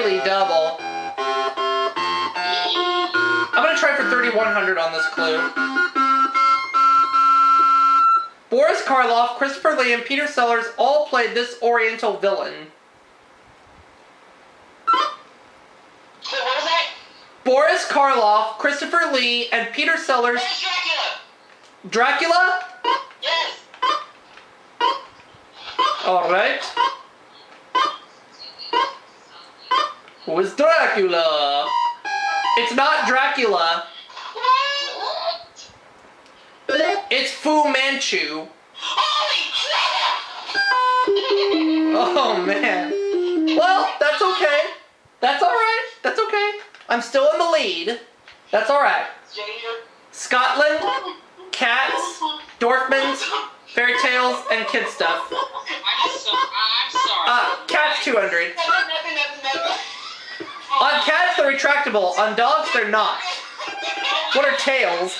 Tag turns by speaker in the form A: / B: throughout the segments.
A: daily double. I'm gonna try for 3,100 on this clue. Boris Karloff, Christopher Lee, and Peter Sellers all played this Oriental villain.
B: What was that?
A: Boris Karloff, Christopher Lee, and Peter Sellers.
B: Where's Dracula?
A: Dracula?
B: Yes.
A: Alright. Who is Dracula? It's not Dracula.
B: What?
A: It's Fu Manchu.
B: Holy crap!
A: Oh, man. Well, that's okay. That's alright. That's okay. I'm still in the lead. That's alright. Scotland, cats, Dorfmans, fairy tales, and kid stuff.
B: I'm sorry.
A: Cats 200.
B: Nothing.
A: On cats, they're retractable. On dogs, they're not. What are tails?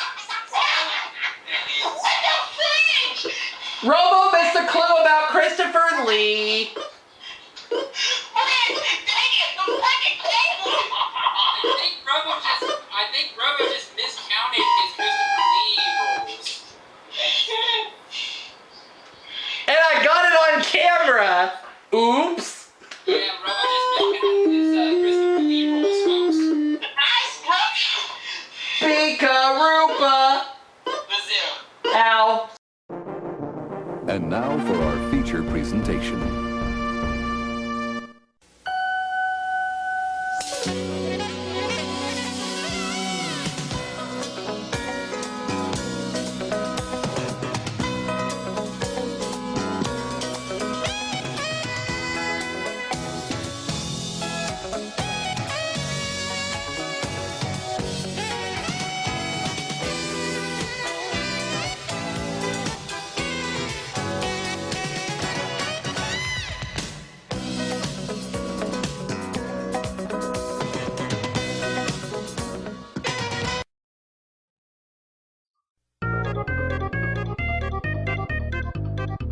A: Robo missed a clue about Christopher Lee.
C: I think Robo just miscounted his Christopher Lee rolls.
A: And I got it on camera. Oops.
C: Yeah, Robo just miscounted his Christopher Lee rolls, folks.
A: Pika-roopa. Ow.
D: And now for our feature presentation.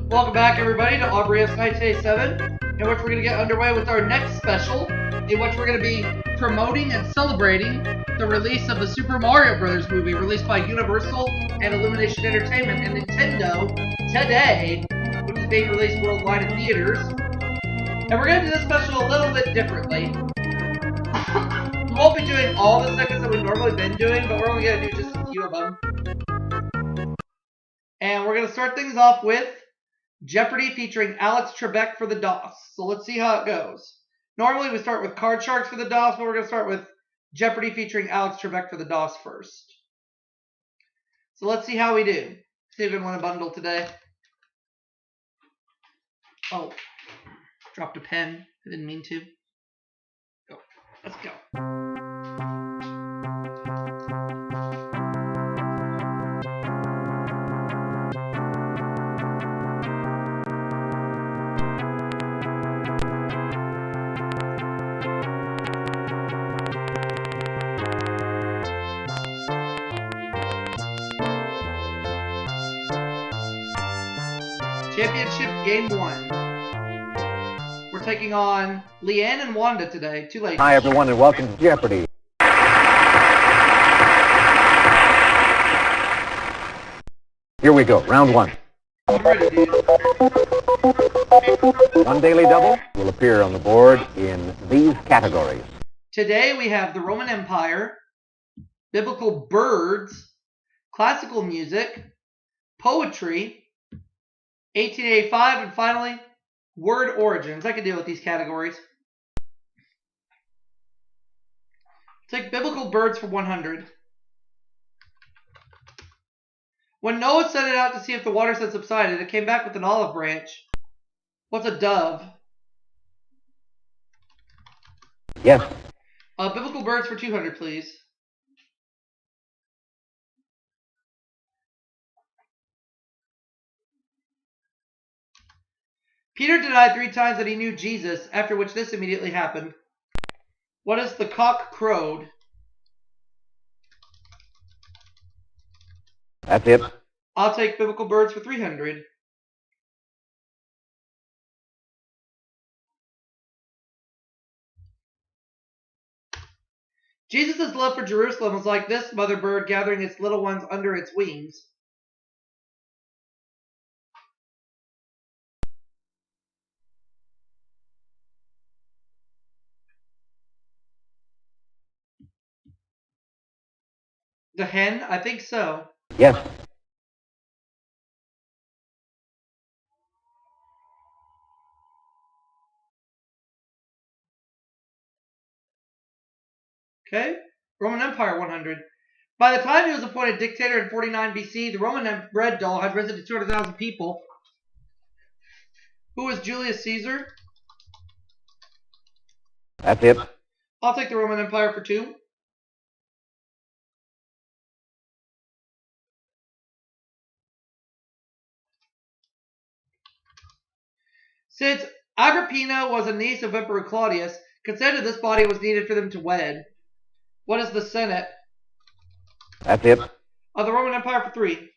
A: Welcome back, everybody, to Aubrey S. 1987, in which we're going to get underway with our next special, in which we're going to be promoting and celebrating the release of the Super Mario Bros. Movie, released by Universal and Illumination Entertainment and Nintendo today, which is being released worldwide in theaters. And we're going to do this special a little bit differently. We won't be doing all the segments that we've normally been doing, but we're only going to do just a few of them. And we're going to start things off with Jeopardy featuring Alex Trebek for the DOS. So let's see how it goes. Normally we start with Card Sharks for the DOS, but we're going to start with Jeopardy featuring Alex Trebek for the DOS first. So let's see how we do. See if we win a bundle today. Oh, dropped a pen. I didn't mean to. Go. Let's go. Championship Game 1. We're taking on Leanne and Wanda today. Too late.
E: Hi, everyone, and welcome to Jeopardy! Here we go, round one.
A: I'm ready, dude.
E: One daily double will appear on the board in these categories.
A: Today we have the Roman Empire, biblical birds, classical music, poetry, 1885, and finally, word origins. I can deal with these categories. Take biblical birds for 100. When Noah set it out to see if the waters had subsided, it came back with an olive branch. What's a dove?
E: Yes.
A: Biblical birds for 200, please. Peter denied 3 times that he knew Jesus, after which this immediately happened. What is the cock crowed?
E: That's it.
A: I'll take biblical birds for 300. Jesus' love for Jerusalem was like this mother bird gathering its little ones under its wings. The hen? I think so.
E: Yes.
A: Okay. Roman Empire 100. By the time he was appointed dictator in 49 BC, the Roman bread doll had risen to 200,000 people. Who was Julius Caesar?
E: That's it.
A: I'll take the Roman Empire for 2. Since Agrippina was a niece of Emperor Claudius, consent of this body was needed for them to wed. What is the Senate?
E: That's it.
A: Of the Roman Empire for 3.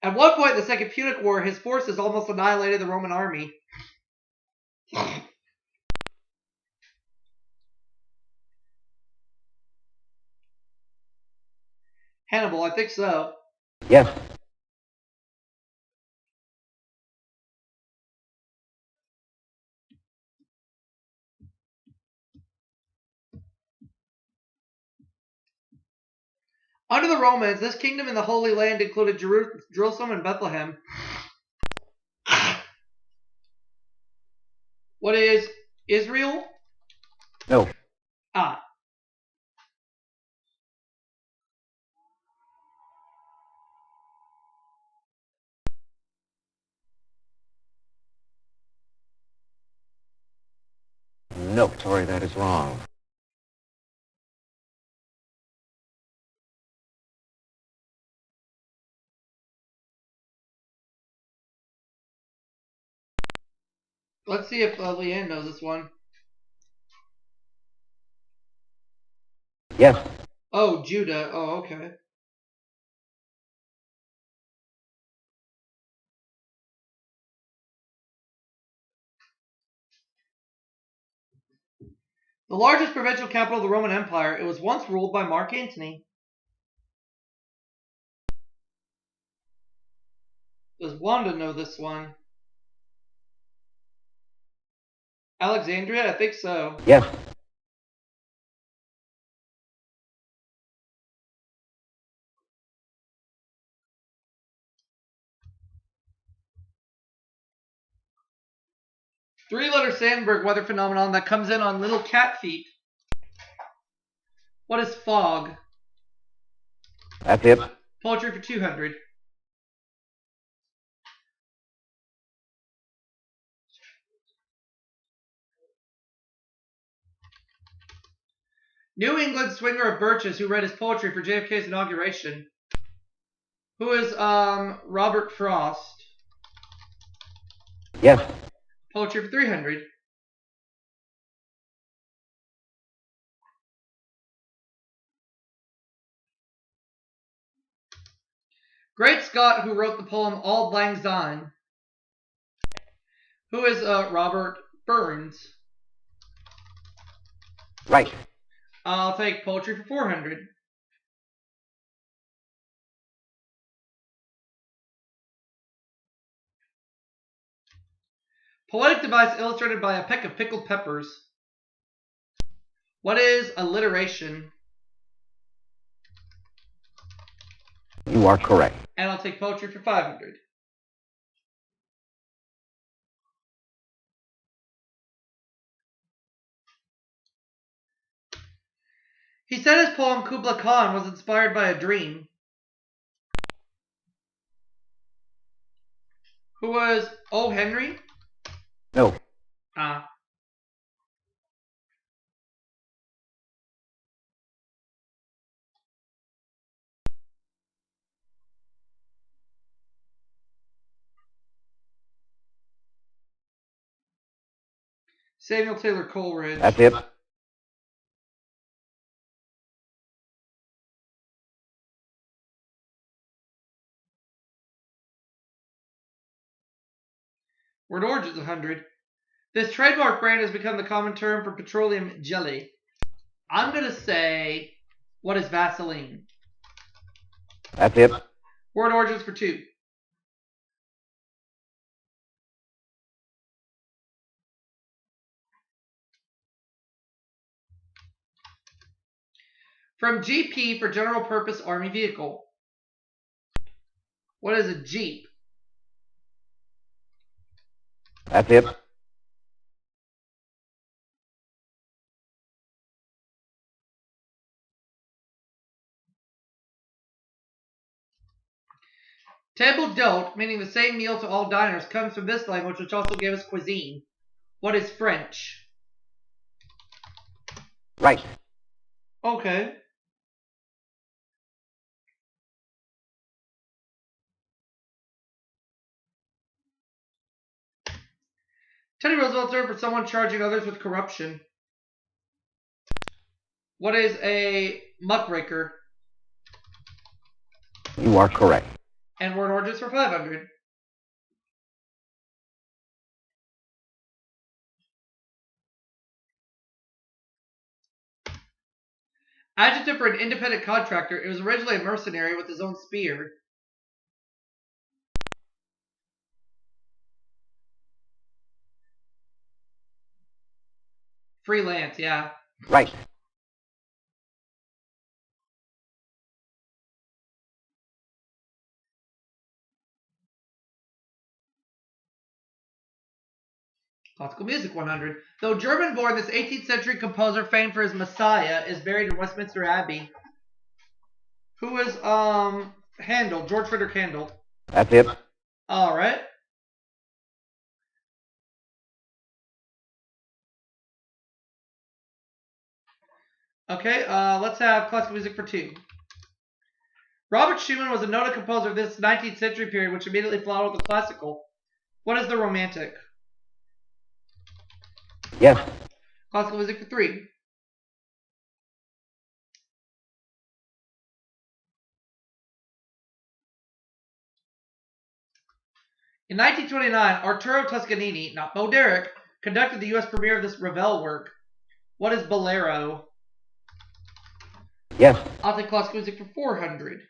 A: At one point in the Second Punic War, his forces almost annihilated the Roman army. Hannibal, I think so.
E: Yes.
A: Under the Romans, this kingdom in the Holy Land included Jerusalem and Bethlehem. What is Israel?
E: No.
A: Ah.
E: No, sorry, that is wrong.
A: Let's see if Leanne knows this one.
E: Yes.
A: Oh, Judah. Oh, okay. The largest provincial capital of the Roman Empire, it was once ruled by Mark Antony. Does Wanda know this one? Alexandria? I think so.
E: Yes.
A: Three-letter Sandberg weather phenomenon that comes in on little cat feet. What is fog?
E: That's it.
A: Poetry for 200. New England swinger of Birches who read his poetry for JFK's inauguration. Who is Robert Frost?
E: Yes.
A: Poetry for 300. Great Scott who wrote the poem Auld Lang Syne. Who is Robert Burns?
E: Right.
A: I'll take poetry for 400. Poetic device illustrated by a peck of pickled peppers. What is alliteration?
E: You are correct.
A: And I'll take poetry for 500. He said his poem Kubla Khan was inspired by a dream. Who was O. Henry?
E: No.
A: Ah. Samuel Taylor Coleridge.
E: That's it.
A: Word origin is 100. This trademark brand has become the common term for petroleum jelly. I'm going to say, what is Vaseline?
E: That's it.
A: Word origins for 2. From GP for general purpose army vehicle. What is a Jeep?
E: That's it.
A: Table d'hôte, meaning the same meal to all diners, comes from this language, which also gave us cuisine. What is French?
E: Right.
A: Okay. Teddy Roosevelt's term for someone charging others with corruption. What is a muckraker?
E: You are correct.
A: And word origins for 500. Adjective for an independent contractor. It was originally a mercenary with his own spear. Freelance, yeah.
E: Right.
A: Classical music 100. Though German-born, this 18th century composer famed for his Messiah is buried in Westminster Abbey. Who is Handel? George Friedrich Handel.
E: That's it.
A: All right. Okay, let's have classical music for 2. Robert Schumann was a noted composer of this 19th century period, which immediately followed the classical. What is the Romantic?
E: Yes.
A: Classical music for 3. In 1929, Arturo Toscanini, not Bo Derek, conducted the U.S. premiere of this Ravel work. What is Bolero?
E: Yes.
A: I'll take classical music for 400.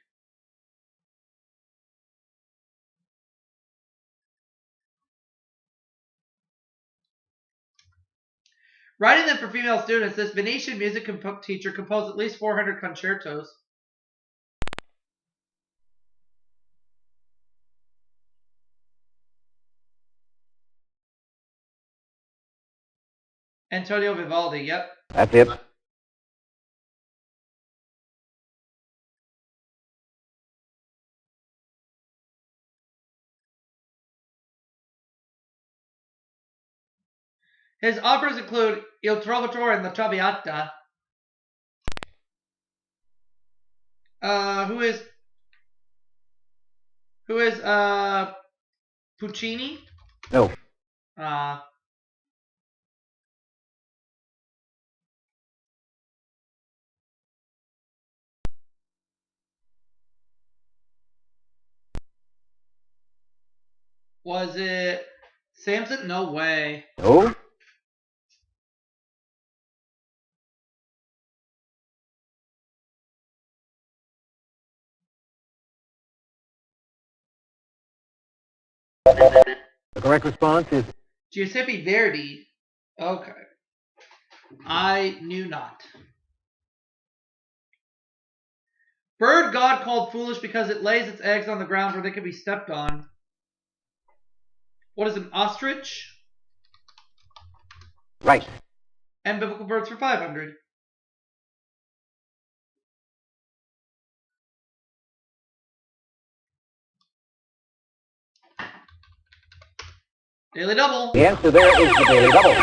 A: Writing them for female students, this Venetian music teacher composed at least 400 concertos. Antonio Vivaldi, yep.
E: That's it.
A: His operas include Il Trovatore and La Traviata. Who is Puccini?
E: No.
A: Was it Samson? No way.
E: No. The correct response is
A: Giuseppe Verdi. Okay. I knew not. Bird God called foolish because it lays its eggs on the ground where they can be stepped on. What is an ostrich?
E: right.
A: And biblical birds for 500. Daily double.
E: The answer there is the daily double.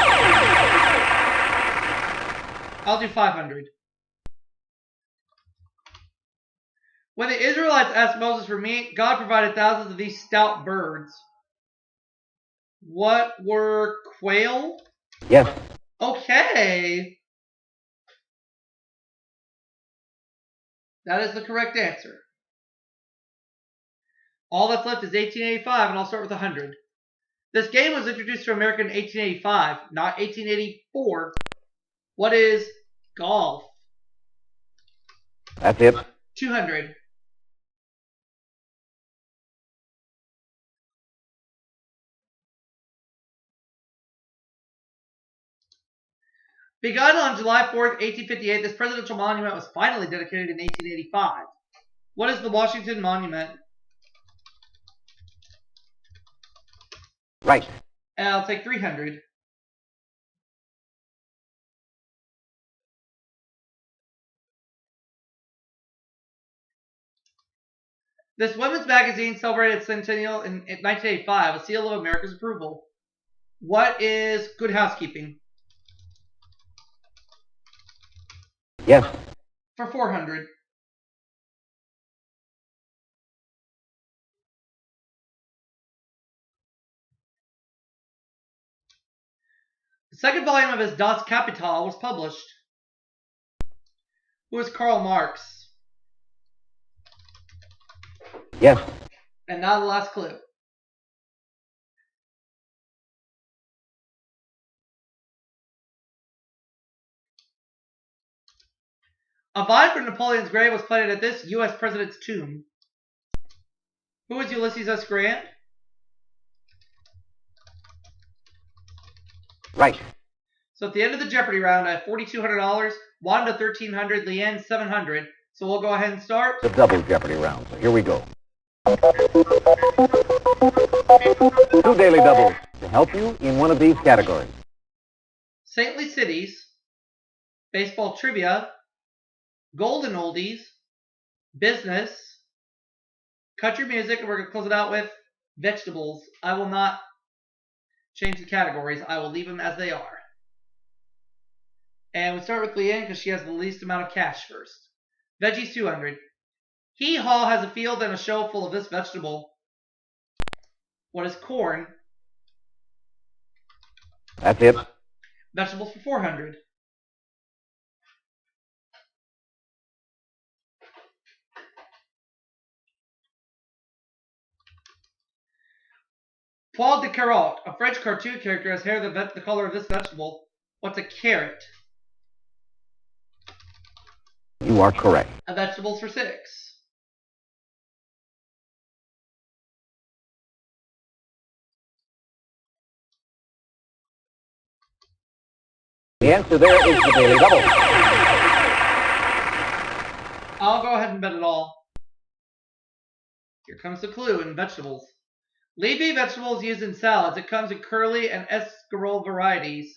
A: I'll do 500. When the Israelites asked Moses for meat, God provided thousands of these stout birds. What were quail?
E: Yes.
A: Okay. That is the correct answer. All that's left is 1885, and I'll start with 100. This game was introduced to America in 1885, not 1884. What is golf?
E: That's it.
A: 200. Begun on July 4th, 1858, this presidential monument was finally dedicated in 1885. What is the Washington Monument?
E: Right.
A: And I'll take 300. This women's magazine celebrated its centennial in 1985, a seal of America's approval. What is Good Housekeeping?
E: Yes.
A: For 400. The second volume of his Das Kapital was published. Who is Karl Marx?
E: Yes.
A: And now the last clue. A vine from Napoleon's grave was planted at this U.S. president's tomb. Who is Ulysses S. Grant?
E: Right.
A: So at the end of the Jeopardy round, I have $4,200, Wanda $1,300, Leanne $700. So we'll go ahead and start.
E: The double Jeopardy round. So here we go. 2 daily doubles to help you in one of these categories.
A: Saintly Cities, Baseball Trivia, Golden Oldies, Business, Country Music, and we're going to close it out with Vegetables. I will not change the categories. I will leave them as they are. And we start with Leanne because she has the least amount of cash first. Veggies 200. Hee Haw has a field and a show full of this vegetable. What is corn?
E: That's it.
A: Vegetables for 400. Poil de carotte, a French cartoon character, has hair the color of this vegetable. What's a carrot?
E: You are correct.
A: A vegetables for 6.
E: The answer there is the daily double.
A: I'll go ahead and bet it all. Here comes the clue in vegetables. Leafy vegetables used in salads. It comes in curly and escarole varieties.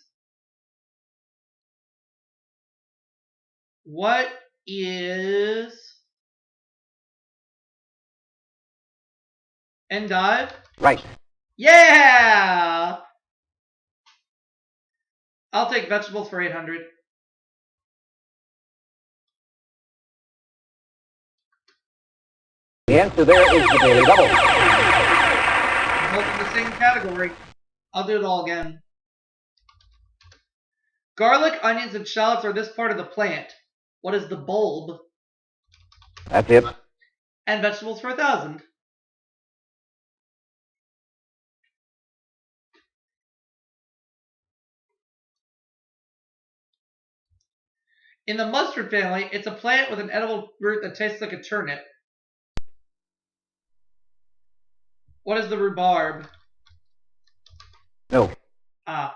A: What is endive?
E: Right.
A: Yeah! I'll take vegetables for 800.
E: The answer there is the daily double.
A: Both in the same category. I'll do it all again. Garlic, onions, and shallots are this part of the plant. What is the bulb?
E: That's it.
A: And vegetables for 1,000. In the mustard family, it's a plant with an edible root that tastes like a turnip. What is the rhubarb?
E: No.
A: Ah.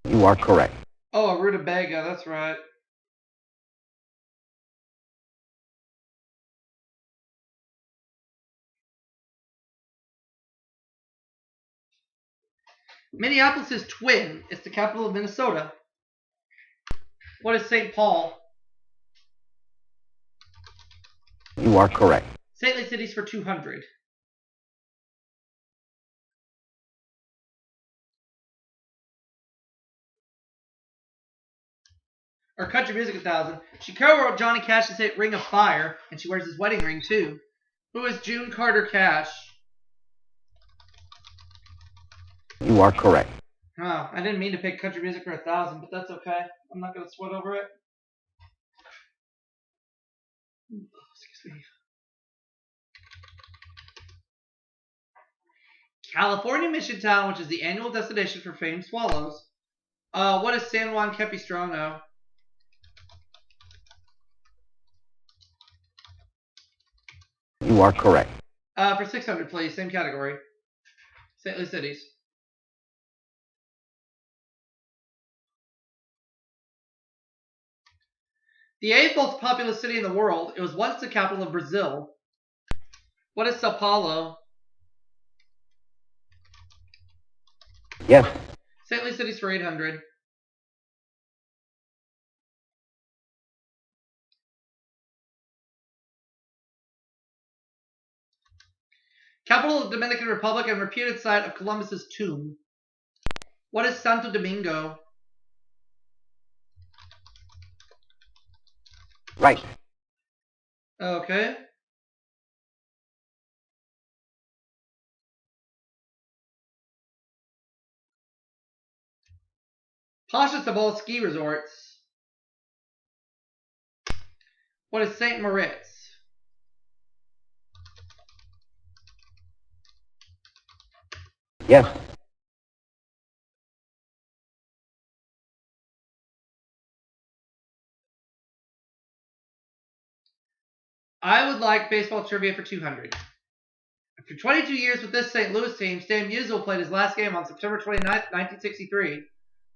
E: You are correct.
A: Oh, a rutabaga, that's right. Minneapolis is twin. It's the capital of Minnesota. What is St. Paul?
E: You are correct.
A: Saintly Cities for 200. Or Country Music 1,000. She co-wrote Johnny Cash's hit Ring of Fire, and she wears his wedding ring too. Who is June Carter Cash?
E: You are correct.
A: Oh, I didn't mean to pick country music for 1,000, but that's okay. I'm not gonna sweat over it. Excuse me. California Mission Town, which is the annual destination for famed swallows. What is San Juan Capistrano?
E: You are correct.
A: For 600, please. Same category. St. Louis cities. The 8th most populous city in the world. It was once the capital of Brazil. What is Sao Paulo?
E: Yes.
A: St. Louis cities for 800. Capital of Dominican Republic and reputed site of Columbus's tomb. What is Santo Domingo?
E: Right.
A: Okay. Poshest of all ski resorts. What is St. Moritz?
E: Yes.
A: I would like baseball trivia for 200. After 22 years with this St. Louis team, Stan Musial played his last game on September 29th, 1963.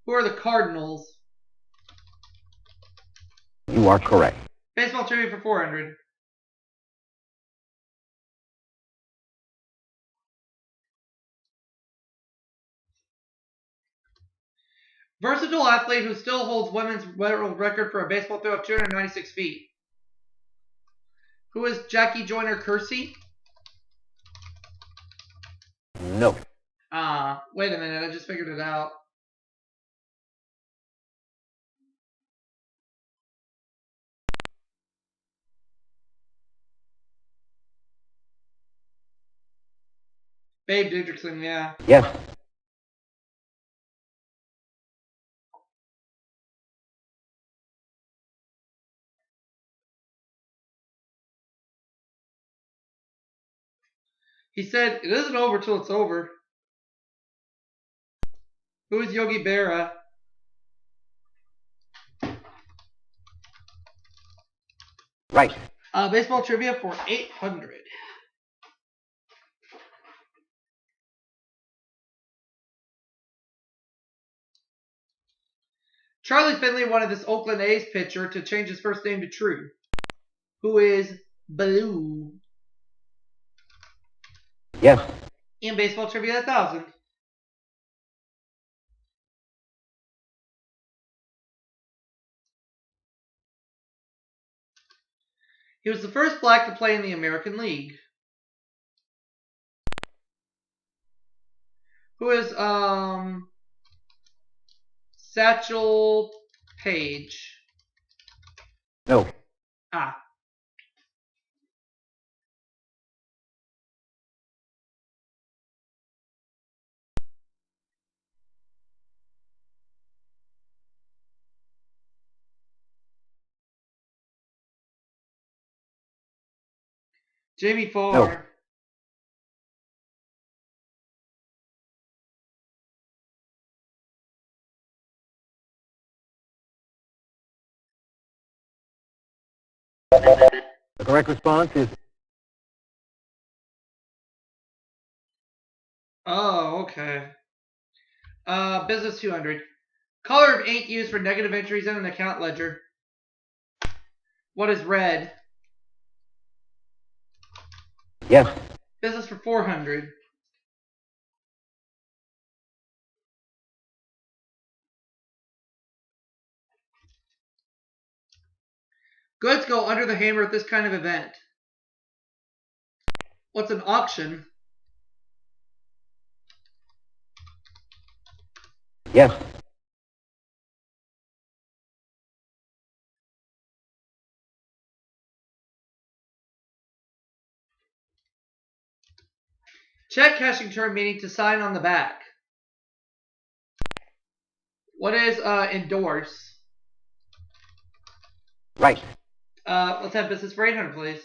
A: Who are the Cardinals?
E: You are correct.
A: Baseball trivia for 400. Versatile athlete who still holds women's world record for a baseball throw of 296 feet. Who is Jackie Joyner-Kersee?
E: No.
A: Wait a minute. I just figured it out. Babe Didrikson, yeah.
E: Yes.
A: He said, it isn't over till it's over. Who is Yogi Berra?
E: Right.
A: Baseball trivia for 800. Charlie Finley wanted this Oakland A's pitcher to change his first name to True. Who is Blue?
E: Yes.
A: In baseball trivia 1,000. He was the first black to play in the American League. Who is Satchel Paige?
E: No.
A: Jamie Farr.
E: No. The correct response is
A: Oh, okay. Business 200. Color of ink used for negative entries in an account ledger. What is red?
E: yes.
A: Business for 400. Goods go under the hammer at this kind of event. What's an auction?
E: Yes.
A: Check cashing term meaning to sign on the back. What is endorse?
E: Right.
A: Let's have business for 800, please.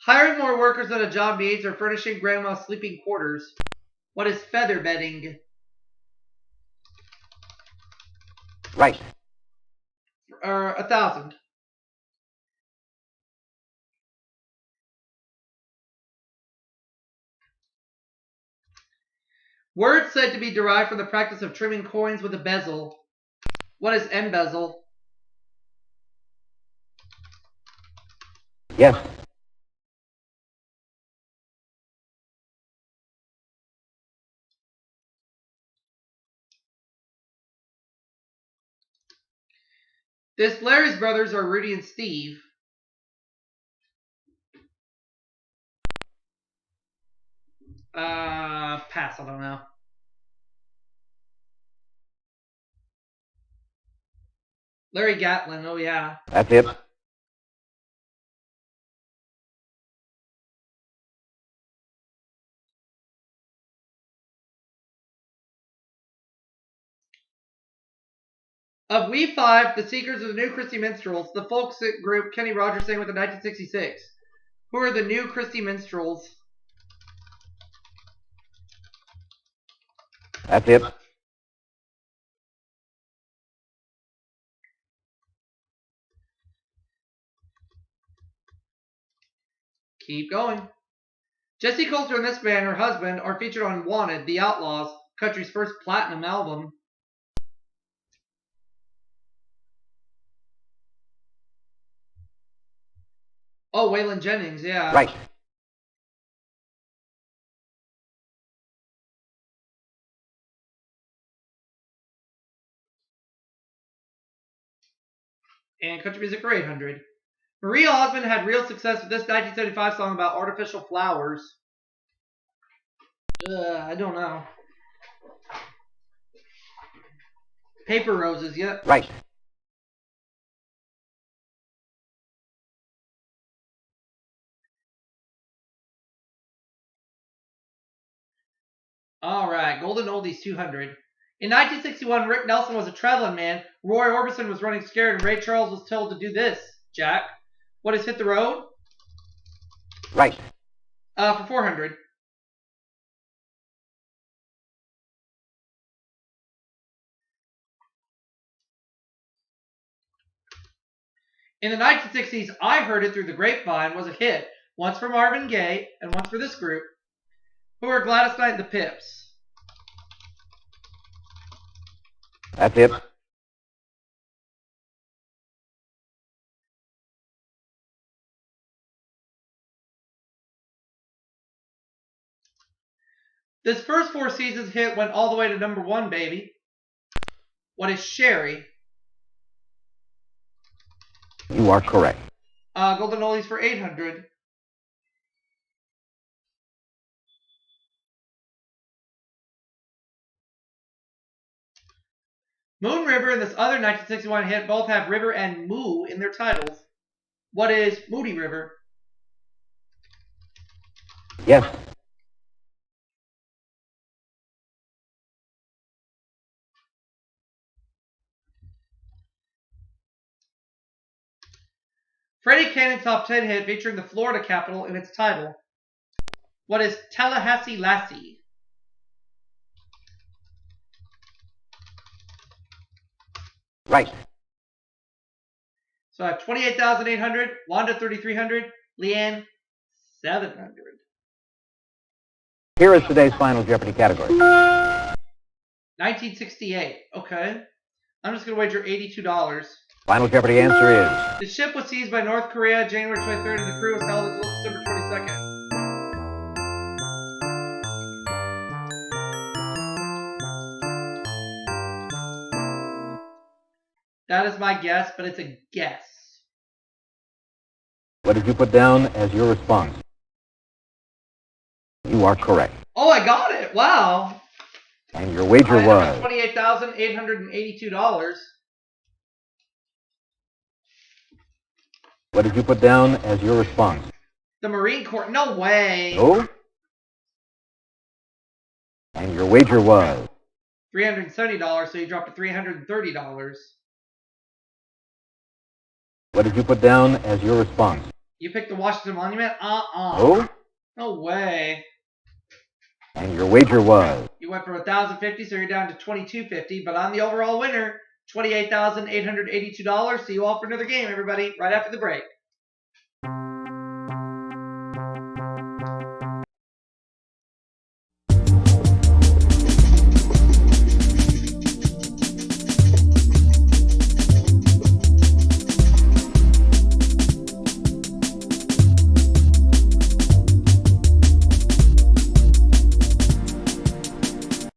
A: Hiring more workers than a job needs or furnishing grandma's sleeping quarters. What is feather bedding?
E: Right.
A: 1,000. Words said to be derived from the practice of trimming coins with a bezel. What is embezzle?
E: Yes.
A: This Larry's brothers are Rudy and Steve. Pass, I don't know. Larry Gatlin, oh yeah.
E: That's it.
A: Of We Five, the Seekers of the New Christy Minstrels, the folk group Kenny Rogers sang with in 1966. Who are the New Christy Minstrels?
E: That's it.
A: Keep going. Jessie Coulter and this band, her husband, are featured on Wanted, The Outlaws, country's first platinum album. Oh, Waylon Jennings, yeah.
E: Right.
A: And country music for 800. Maria Osmond had real success with this 1975 song about artificial flowers. I don't know. Paper Roses, yep.
E: Right.
A: Alright, Golden Oldies 200. In 1961, Rick Nelson was a traveling man. Roy Orbison was running scared, and Ray Charles was told to do this. Jack, what is Hit the Road?
E: Right.
A: For 400. In the 1960s, I Heard It Through the Grapevine was a hit, once for Marvin Gaye and once for this group. Who are Gladys Knight and the Pips?
E: That's it.
A: This first 4 seasons hit went all the way to #1, baby. What is Sherry?
E: You are correct.
A: Golden Oldies for 800. Moon River and this other 1961 hit both have river and moo in their titles. What is Moody River?
E: Yes.
A: Freddie Cannon top 10 hit featuring the Florida capital in its title. What is Tallahassee Lassie?
E: Right.
A: So I have 28,800, Wanda 3,300, Leanne 700.
E: Here is today's final Jeopardy category.
A: 1968. Okay. I'm just going to wager $82.
E: Final Jeopardy answer is
A: The ship was seized by North Korea January 23rd and the crew was held until December 22nd. That is my guess, but it's a guess.
E: What did you put down as your response? You are correct.
A: Oh, I got it! Wow!
E: And your wager
A: I
E: was
A: $28,882.
E: what did you put down as your response?
A: The Marine Corps. No way.
E: No. And your wager was?
A: $370, so you dropped to $330.
E: What did you put down as your response?
A: You picked the Washington Monument?
E: No.
A: No way.
E: And your wager was?
A: You went from $1,050, so you're down to $2,250. But I'm the overall winner, $28,882. See you all for another game, everybody, right after the break.